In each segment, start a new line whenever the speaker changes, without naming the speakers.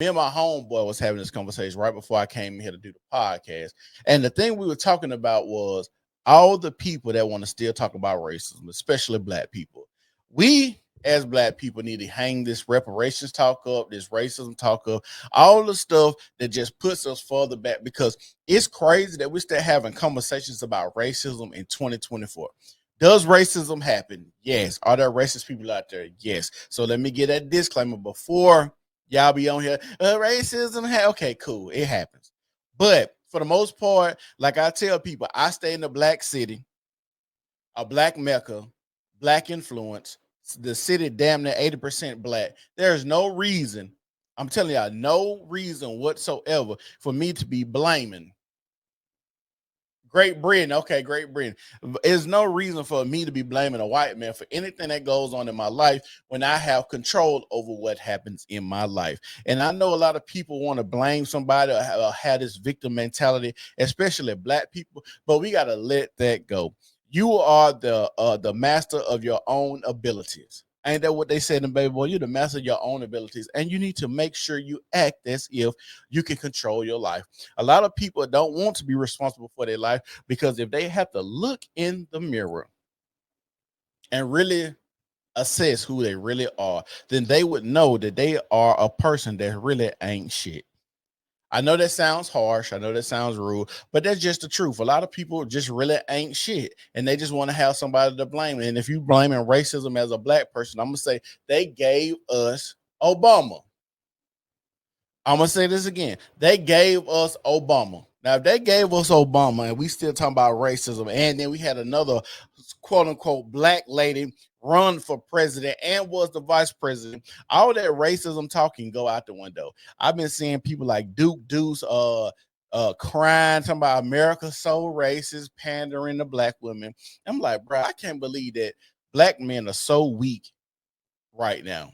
Me and my homeboy was having this conversation right before I came here to do the podcast. And the thing we were talking about was all the people that want to still talk about racism, especially black people. We as black people need to hang this reparations talk up, this racism talk up, all the stuff that just puts us further back because it's crazy that we're still having conversations about racism in 2024. Does racism happen? Yes. Are there racist people out there? Yes. So let me get that disclaimer before y'all be on here. Racism. Okay, cool. It happens. But for the most part, like I tell people, I stay in a black city, a black mecca, black influence. The city damn near 80% black. There's no reason, I'm telling y'all, no reason whatsoever for me to be blaming Great Britain. Okay, Great Britain. There's no reason for me to be blaming a white man for anything that goes on in my life when I have control over what happens in my life. And I know a lot of people want to blame somebody or have this victim mentality, especially black people, but we got to let that go. You are the master of your own abilities. Ain't that what they said in Baby Boy? You're the master of your own abilities, and you need to make sure you act as if you can control your life. A lot of people don't want to be responsible for their life because if they have to look in the mirror and really assess who they really are, then they would know that they are a person that really ain't shit. I know that sounds harsh. I know that sounds rude, but that's just the truth. A lot of people just really ain't shit and they just want to have somebody to blame. And if you blaming racism as a black person, I'm going to say they gave us Obama. I'm gonna say this again. They gave us Obama. Now, if they gave us Obama and we still talking about racism, and then we had another quote unquote black lady run for president and was the vice president, all that racism talking go out the window. I've been seeing people like Duke Deuce crying, talking about America so racist, pandering to black women. I'm like, bro, I can't believe that black men are so weak right now.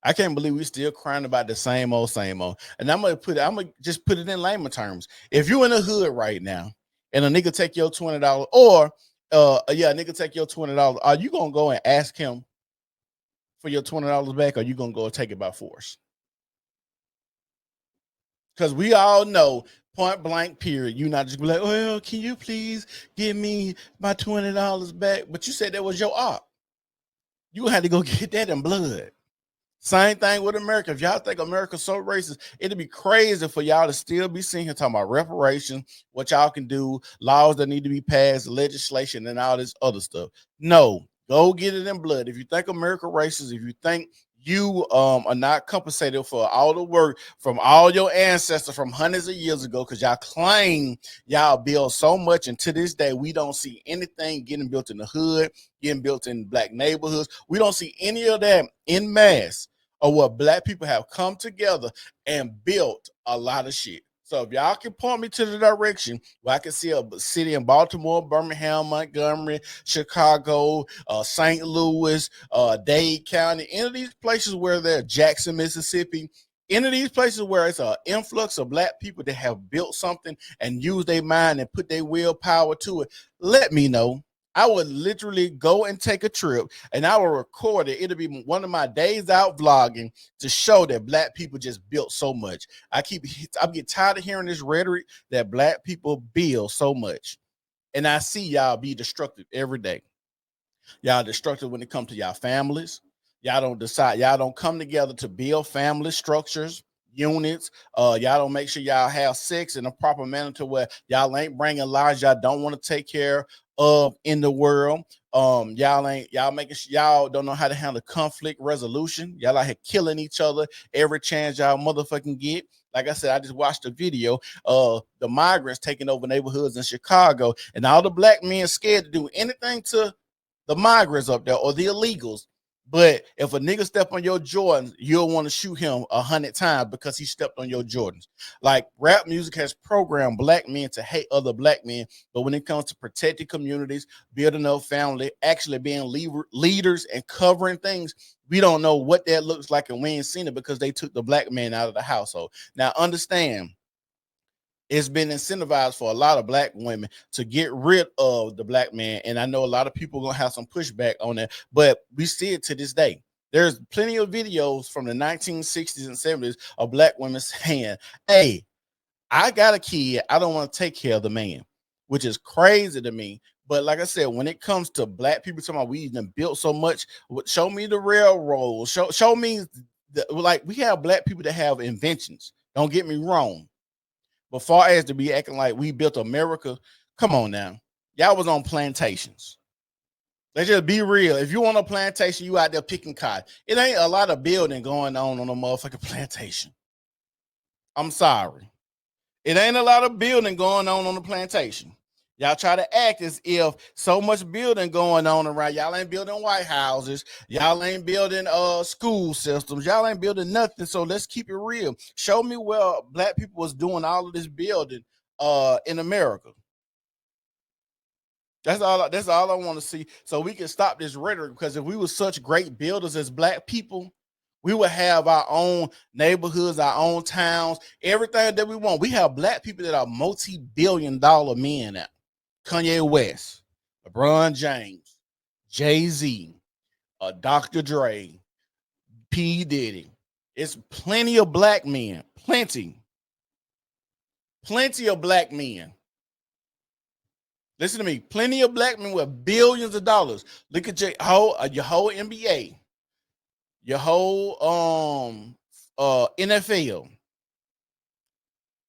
I can't believe we still crying about the same old, same old. And I'm gonna just put it in layman terms. If you in the hood right now and a nigga take your $20 or a nigga take your $20, are you gonna go and ask him for your $20 back, or you gonna go take it by force? Because we all know point blank period. You not just be like, well, can you please give me my $20 back? But you said that was your op. You had to go get that in blood. Same thing with America. If y'all think America's so racist, it'd be crazy for y'all to still be sitting here talking about reparations, what y'all can do, laws that need to be passed, legislation, and all this other stuff. No, go get it in blood. If you think America racist, if you think you are not compensated for all the work from all your ancestors from hundreds of years ago, because y'all claim y'all build so much, and to this day we don't see anything getting built in the hood, getting built in black neighborhoods. We don't see any of that in mass, or what black people have come together and built a lot of shit. So if y'all can point me to the direction where I can see a city in Baltimore, Birmingham, Montgomery, Chicago, St. Louis, Dade County, any of these places where they're Jackson, Mississippi, any of these places where it's an influx of black people that have built something and use their mind and put their willpower to it, let me know. I would literally go and take a trip and I will record it. It'll be one of my days out vlogging to show that black people just built so much. I get tired of hearing this rhetoric that black people build so much. And I see y'all be destructive every day. Y'all destructive when it comes to y'all families. Y'all don't come together to build family structures, units. Y'all don't make sure y'all have sex in a proper manner to where y'all ain't bringing lives y'all don't want to take care of in the world. Y'all making sure y'all don't know how to handle conflict resolution. Y'all out here killing each other every chance y'all motherfucking get. Like I said, I just watched a video of the migrants taking over neighborhoods in Chicago, and all the black men scared to do anything to the migrants up there or the illegals. But if a nigga step on your Jordans, you'll want to shoot him 100 times because he stepped on your Jordans. Like rap music has programmed black men to hate other black men, but when it comes to protecting communities, building up family, actually being leaders and covering things, we don't know what that looks like, and we ain't seen it because they took the black man out of the household. Now understand, it's been incentivized for a lot of black women to get rid of the black man. And I know a lot of people are going to have some pushback on that, but we see it to this day. There's plenty of videos from the 1960s and 70s of black women saying, hey, I got a kid. I don't want to take care of the man, which is crazy to me. But like I said, when it comes to black people talking about we even built so much, show me the railroad. Show me like we have black people that have inventions. Don't get me wrong. But far as to be acting like we built America, come on now. Y'all was on plantations. Let's just be real. If you on a plantation, you out there picking cotton. It ain't a lot of building going on a motherfucking plantation. I'm sorry. It ain't a lot of building going on the plantation. Y'all try to act as if so much building going on around. Y'all ain't building white houses. Y'all ain't building school systems. Y'all ain't building nothing. So let's keep it real. Show me where black people was doing all of this building in America. That's all I want to see. So we can stop this rhetoric, because if we were such great builders as black people, we would have our own neighborhoods, our own towns, everything that we want. We have black people that are multi-billion-dollar men now. Kanye West, LeBron James, Jay-Z, Dr. Dre, P. Diddy. It's plenty of black men. Plenty of black men. Listen to me. Plenty of black men with billions of dollars. Look at your whole NBA, your whole NFL.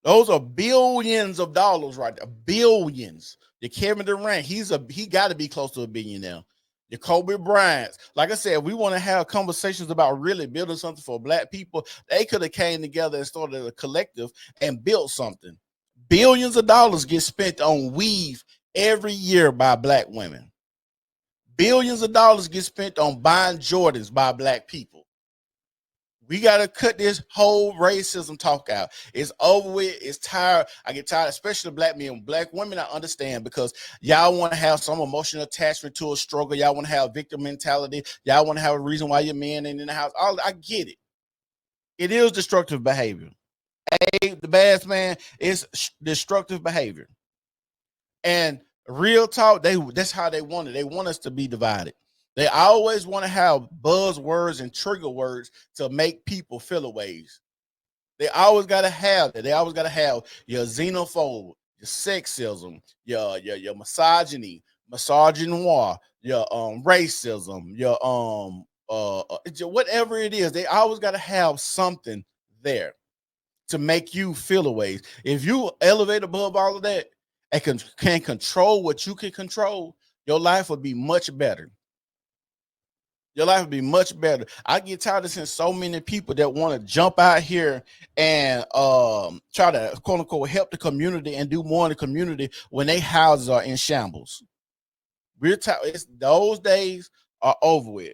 Those are billions of dollars right there. Billions. Your Kevin Durant, he got to be close to a billion now. Your Kobe Bryant. Like I said, we want to have conversations about really building something for black people. They could have came together and started a collective and built something. Billions of dollars get spent on weave every year by black women. Billions of dollars get spent on buying Jordans by black people. We got to cut this whole racism talk out. It's over with. It's tired. I get tired, especially black men. Black women, I understand, because y'all want to have some emotional attachment to a struggle. Y'all want to have victim mentality. Y'all want to have a reason why your man ain't in the house. I get it. It is destructive behavior. The baddest man is destructive behavior. And real talk, that's how they want it. They want us to be divided. They always want to have buzzwords and trigger words to make people feel a ways. They always got to have that. They always got to have your xenophobe, your sexism, your misogyny, misogynoir, your racism, your whatever it is. They always got to have something there to make you feel a ways. If you elevate above all of that and can control what you can control, your life would be much better. Your life would be much better. I get tired of seeing so many people that want to jump out here and try to quote unquote help the community and do more in the community when their houses are in shambles. We're tired. Those days are over with.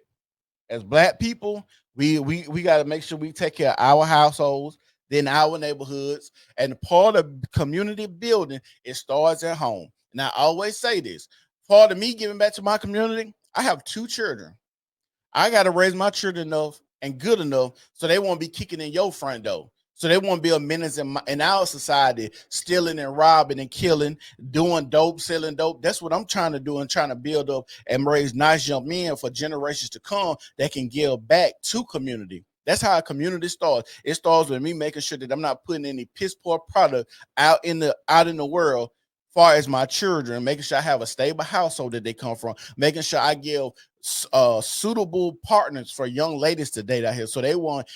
As black people, we got to make sure we take care of our households, then our neighborhoods, and part of community building, it starts at home. And I always say this: part of me giving back to my community, I have 2 children. I got to raise my children enough and good enough so they won't be kicking in your front door. So they won't be a menace in our society, stealing and robbing and killing, doing dope, selling dope. That's what I'm trying to do and trying to build up and raise nice young men for generations to come that can give back to community. That's how a community starts. It starts with me making sure that I'm not putting any piss poor product out in the world. Far as my children, making sure I have a stable household that they come from, making sure I give suitable partners for young ladies to date out here, so they won't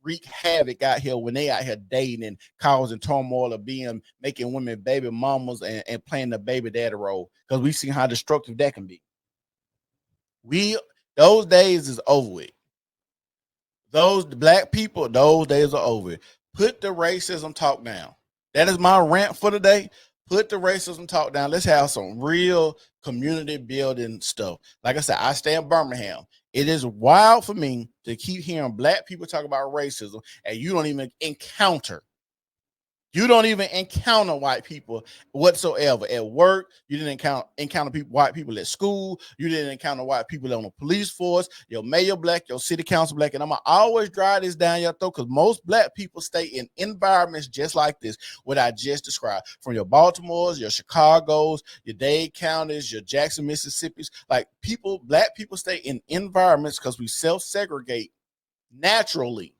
wreak havoc out here when they out here dating and causing turmoil of making women baby mamas and playing the baby daddy role, because we see how destructive that can be. Those days is over with. Those black people, those days are over. Put the racism talk down. That is my rant for today. Put the racism talk down. Let's have some real community building stuff. Like I said, I stay in Birmingham. It is wild for me to keep hearing black people talk about racism and you don't even encounter You don't even encounter white people whatsoever at work. You didn't encounter white people at school. You didn't encounter white people on the police force. Your mayor black, your city council black. And I'm going to always drive this down your throat because most black people stay in environments just like this, what I just described. From your Baltimores, your Chicagos, your Dade counties, your Jackson, Mississippi's. Like black people stay in environments because we self-segregate naturally.